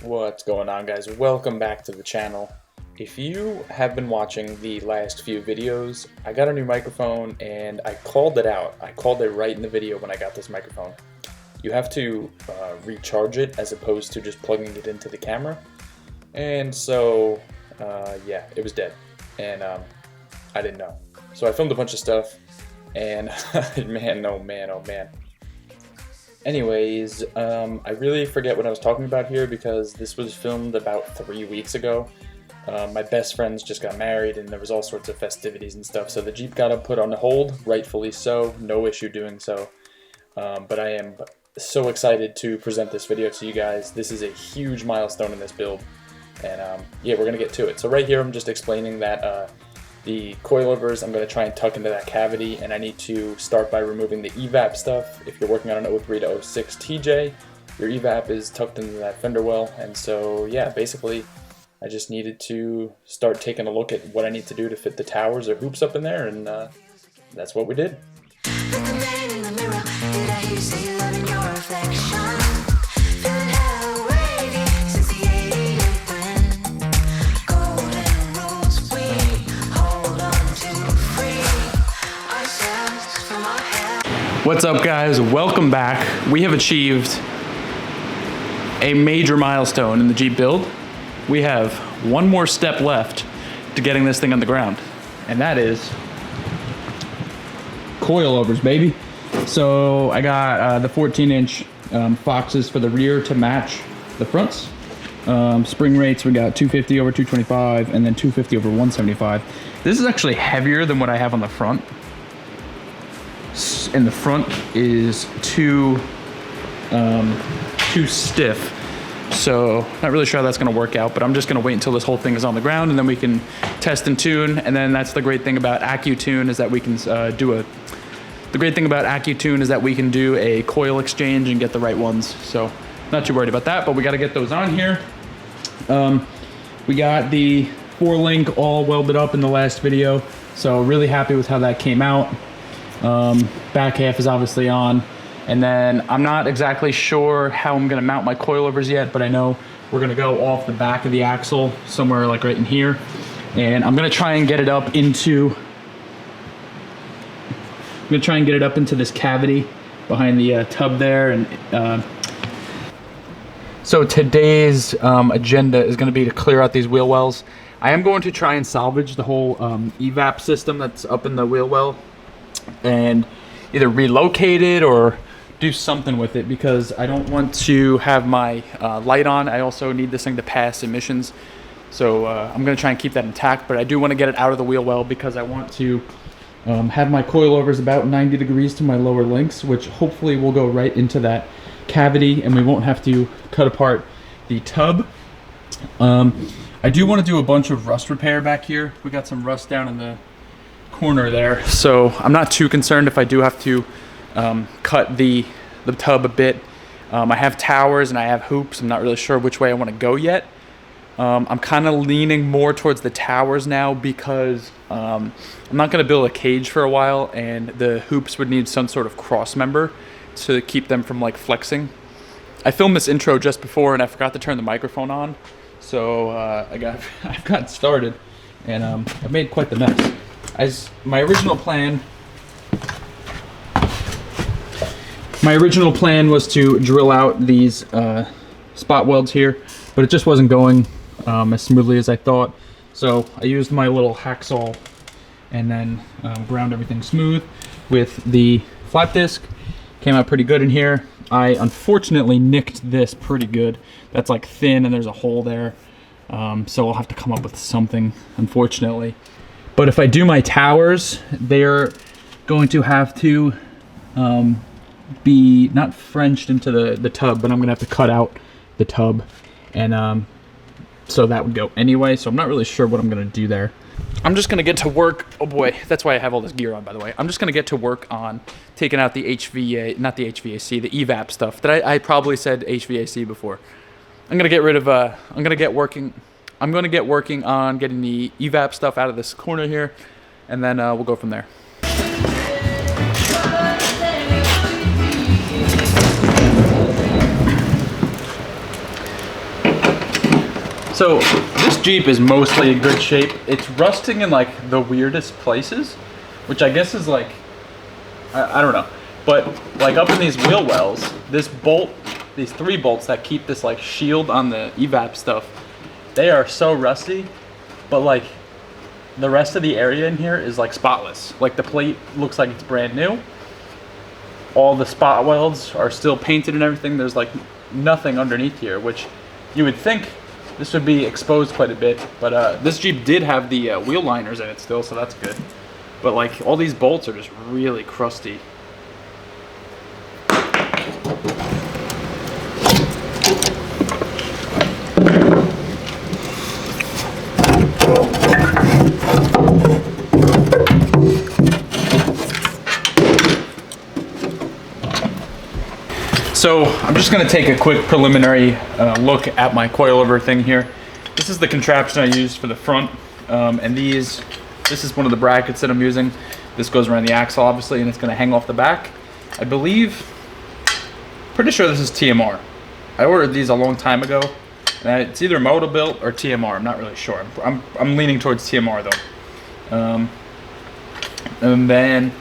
What's going on, guys? Welcome back to the channel. If you have been watching the last few videos, I got a new microphone and I called it out. I called it right in the video when I got this microphone. You have to recharge it as opposed to just plugging it into the camera. And so, yeah, it was dead. And I didn't know. So I filmed a bunch of stuff and man, oh man, oh man. Anyways, I really forget what I was talking about here because this was filmed about 3 weeks ago. My best friends just got married and there was all sorts of festivities and stuff, so the Jeep got put on hold, rightfully so, no issue doing so. But I am so excited to present this video to you guys. This is a huge milestone in this build, and yeah, we're gonna get to it. So right here I'm just explaining that the coilovers I'm going to try and tuck into that cavity, and I need to start by removing the evap stuff. If you're working on an 03 to 06 TJ, your evap is tucked into that fender well, and so yeah, basically I just needed to start taking a look at what I need to do to fit the towers or hoops up in there, and that's what we did. What's up, guys? Welcome back. We have achieved a major milestone in the Jeep build. We have one more step left to getting this thing on the ground, and that is coilovers, baby. So I got the 14-inch Foxes for the rear to match the fronts. Spring rates, we got 250 over 225 and then 250 over 175. This is actually heavier than what I have on the front. In the front is too stiff, so not really sure how that's going to work out, but I'm just going to wait until this whole thing is on the ground and then we can test and tune. And then that's the great thing about AccuTune is that we can do a coil exchange and get the right ones, so not too worried about that, but we got to get those on here. We got the 4-link all welded up in the last video, so really happy with how that came out. Back half is obviously on, and then I'm not exactly sure how I'm going to mount my coilovers yet, but I know we're going to go off the back of the axle somewhere like right in here, and I'm going to try and get it up into this cavity behind the tub there. And so today's agenda is going to be to clear out these wheel wells. I am going to try and salvage the whole evap system that's up in the wheel well and either relocate it or do something with it, because I don't want to have my light on. I also need this thing to pass emissions, so I'm going to try and keep that intact, but I do want to get it out of the wheel well because I want to have my coilovers about 90 degrees to my lower links, which hopefully will go right into that cavity and we won't have to cut apart the tub. I do want to do a bunch of rust repair back here. We got some rust down in the corner there, so I'm not too concerned if I do have to cut the tub a bit. I have towers and I have hoops. I'm not really sure which way I want to go yet. I'm kind of leaning more towards the towers now because I'm not going to build a cage for a while, and the hoops would need some sort of cross member to keep them from like flexing. I filmed this intro just before and I forgot to turn the microphone on, so I've got started and I've made quite the mess. As my original plan was to drill out these spot welds here, but it just wasn't going as smoothly as I thought. So I used my little hacksaw and then ground everything smooth with the flat disc. Came out pretty good in here. I unfortunately nicked this pretty good. That's like thin and there's a hole there. So I'll have to come up with something, unfortunately. But if I do my towers, they're going to have to be not Frenched into the tub, but I'm going to have to cut out the tub. And so that would go anyway. So I'm not really sure what I'm going to do there. I'm just going to get to work. Oh boy, that's why I have all this gear on, by the way. I'm just going to get to work on taking out the not the HVAC, the evap stuff. I probably said HVAC before. I'm going to get rid of, I'm going to get working on getting the evap stuff out of this corner here, and then we'll go from there. So this Jeep is mostly in good shape. It's rusting in like the weirdest places, which I guess is like, I don't know. But like up in these wheel wells, this bolt, these 3 bolts that keep this like shield on the evap stuff, they are so rusty, but like the rest of the area in here is like spotless. Like the plate looks like it's brand new. All the spot welds are still painted and everything. There's like nothing underneath here, which you would think this would be exposed quite a bit, but this Jeep did have the wheel liners in it still, so that's good. But like all these bolts are just really crusty. So I'm just going to take a quick preliminary look at my coilover thing here. This is the contraption I used for the front, and this is one of the brackets that I'm using. This goes around the axle obviously, and it's going to hang off the back. I believe, pretty sure this is TMR. I ordered these a long time ago, and it's either Moto-Built or TMR. I'm not really sure. I'm leaning towards TMR though. And then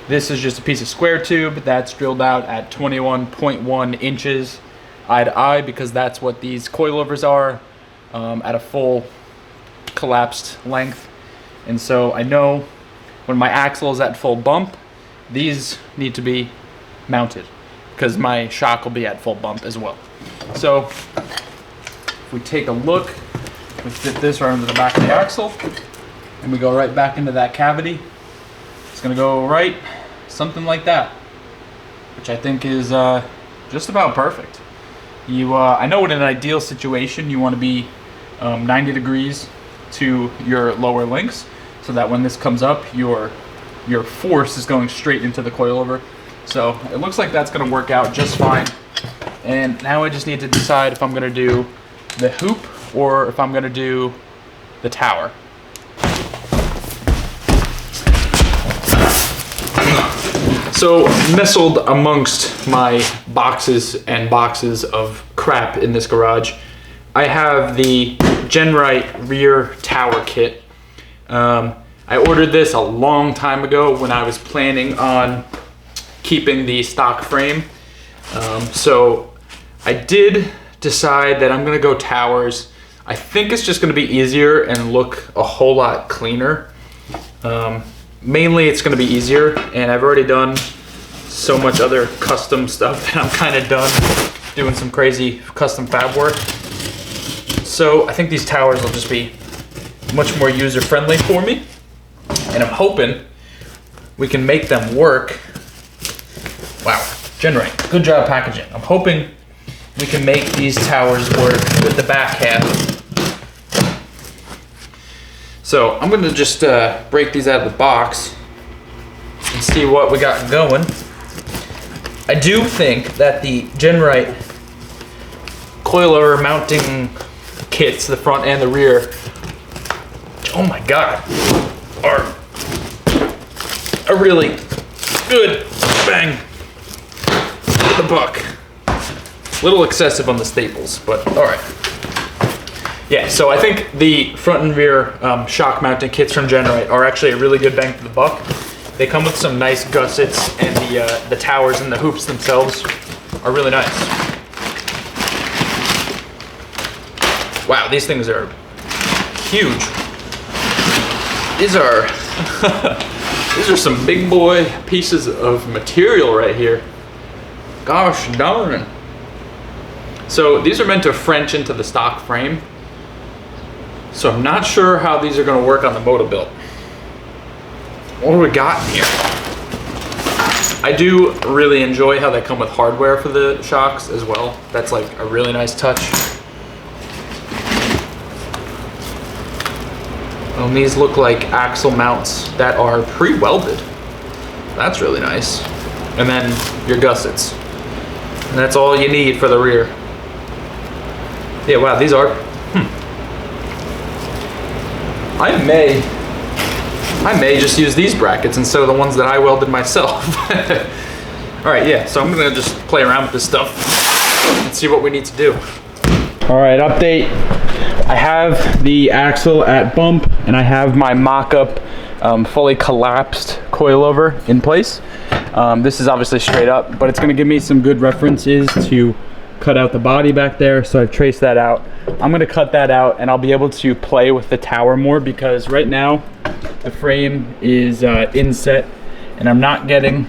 this is just a piece of square tube that's drilled out at 21.1 inches eye to eye, because that's what these coilovers are at a full collapsed length. And so I know when my axle is at full bump, these need to be mounted because my shock will be at full bump as well. So if we take a look, we fit this right into the back of the axle and we go right back into that cavity. It's gonna go right something like that, which I think is just about perfect. I know in an ideal situation you want to be 90 degrees to your lower links, so that when this comes up, your force is going straight into the coilover. So it looks like that's going to work out just fine. And now I just need to decide if I'm going to do the hoop or if I'm going to do the tower. So nestled amongst my boxes and boxes of crap in this garage, I have the Genrite rear tower kit. I ordered this a long time ago when I was planning on keeping the stock frame. So I did decide that I'm gonna go towers. I think it's just gonna be easier and look a whole lot cleaner. Mainly it's gonna be easier, and I've already done so much other custom stuff that I'm kind of done doing some crazy custom fab work. So I think these towers will just be much more user-friendly for me, and I'm hoping we can make them work. Wow, Genrite, good job packaging. I'm hoping we can make these towers work with the back half. So I'm gonna just break these out of the box and see what we got going. I do think that the Genrite coilover mounting kits, the front and the rear, oh my God, are a really good bang for the buck. A little excessive on the staples, but all right. Yeah, so I think the front and rear shock mounting kits from Genrite are actually a really good bang for the buck. They come with some nice gussets, and the towers and the hoops themselves are really nice. Wow, these things are huge. These are these are some big boy pieces of material right here. Gosh darn. So these are meant to French into the stock frame. So I'm not sure how these are going to work on the Moto-Built. What do we got here? I do really enjoy how they come with hardware for the shocks as well. That's like a really nice touch. And these look like axle mounts that are pre-welded. That's really nice. And then your gussets. And that's all you need for the rear. Yeah, wow, these are... I may just use these brackets instead of the ones that I welded myself. All right, yeah, so I'm gonna just play around with this stuff and see what we need to do. All right, update. I have the axle at bump, and I have my mock-up fully collapsed coilover in place. This is obviously straight up, but it's gonna give me some good references to cut out the body back there, so I've traced that out. I'm gonna cut that out, and I'll be able to play with the tower more, because right now the frame is inset, and I'm not getting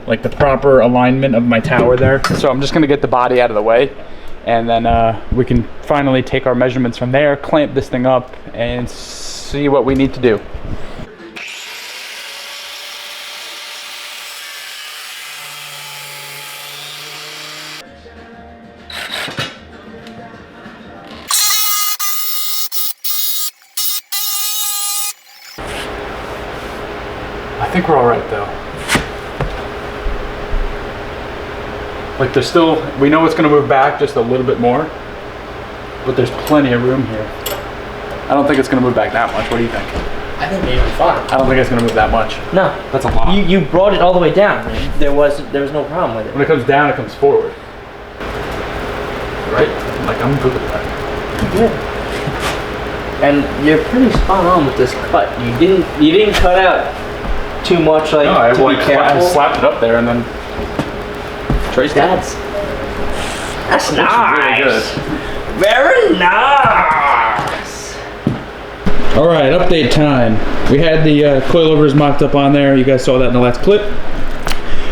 like the proper alignment of my tower there. So I'm just gonna get the body out of the way, and then we can finally take our measurements from there, clamp this thing up, and see what we need to do. I think we're all right though. Like there's still, we know it's gonna move back just a little bit more, but there's plenty of room here. I don't think it's gonna move back that much. What do you think? I think maybe fine. I don't think it's gonna move that much. No. That's a lot. You brought it all the way down. There was no problem with it. When it comes down, it comes forward. Right? Like I'm good with that. Yeah. And you're pretty spot on with this cut. You didn't cut out too much, like, no, to be careful. I slapped it up there and then traced That's nice. Really good. Very nice. All right, update time. We had the coilovers mocked up on there. You guys saw that in the last clip.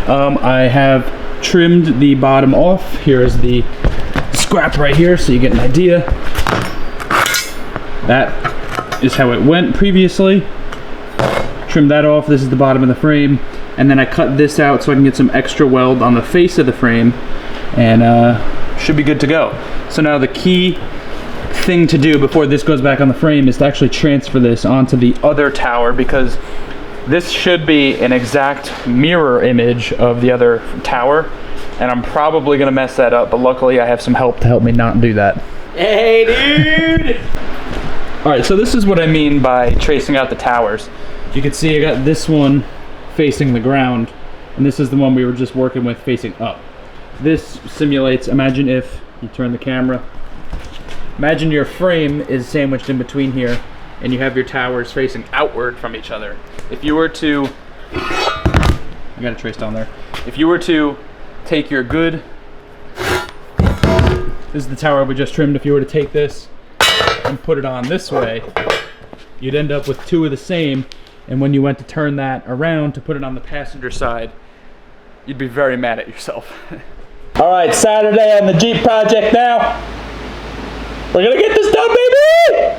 I have trimmed the bottom off. Here is the scrap right here, so you get an idea. That is how it went previously. Trimmed that off. This is the bottom of the frame, and then I cut this out so I can get some extra weld on the face of the frame, and should be good to go. So now the key thing to do before this goes back on the frame is to actually transfer this onto the other tower, because this should be an exact mirror image of the other tower, and I'm probably gonna mess that up, but luckily I have some help to help me not do that. Hey, dude! All right, so this is what I mean by tracing out the towers. You can see I got this one facing the ground, and this is the one we were just working with facing up. This simulates, imagine if you turn the camera, imagine your frame is sandwiched in between here, and you have your towers facing outward from each other. If you were to, I got it traced on there. If you were to take your good, this is the tower we just trimmed. If you were to take this and put it on this way, you'd end up with two of the same, and when you went to turn that around to put it on the passenger side, you'd be very mad at yourself. All right, Saturday on the Jeep project now. We're gonna get this done, baby!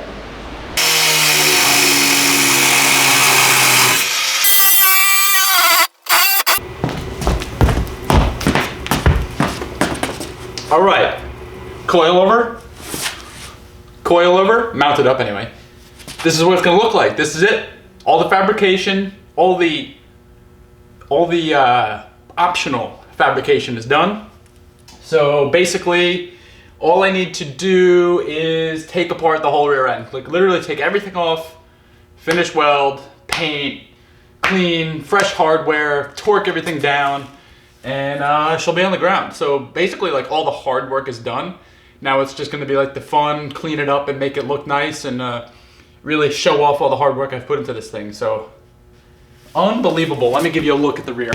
All right, coilover, mounted up anyway. This is what it's gonna look like. This is it. All the fabrication, all the optional fabrication is done. So basically, all I need to do is take apart the whole rear end. Like literally take everything off, finish weld, paint, clean, fresh hardware, torque everything down, and she'll be on the ground. So basically like all the hard work is done. Now it's just gonna be like the fun, clean it up and make it look nice, and really show off all the hard work I've put into this thing. So unbelievable. Let me give you a look at the rear.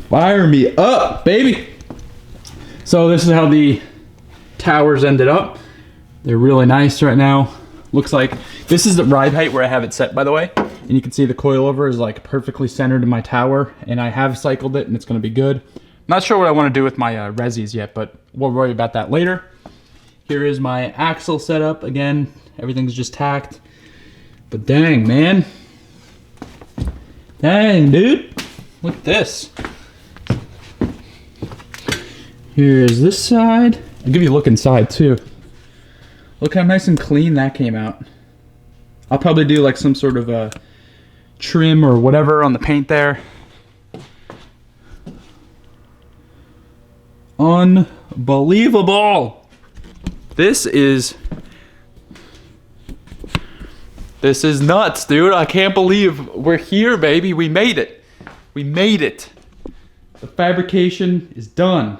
Fire me up, baby. So this is how the towers ended up. They're really nice right now. Looks like this is the ride height where I have it set, by the way. And you can see the coilover is like perfectly centered in my tower, and I have cycled it and it's gonna be good. Not sure what I want to do with my resis yet, but we'll worry about that later. Here is my axle setup. Again, everything's just tacked. But dang, man. Dang, dude. Look at this. Here's this side. I'll give you a look inside too. Look how nice and clean that came out. I'll probably do like some sort of a trim or whatever on the paint there. Unbelievable. This is nuts, dude. I can't believe we're here, baby. We made it. We made it. The fabrication is done.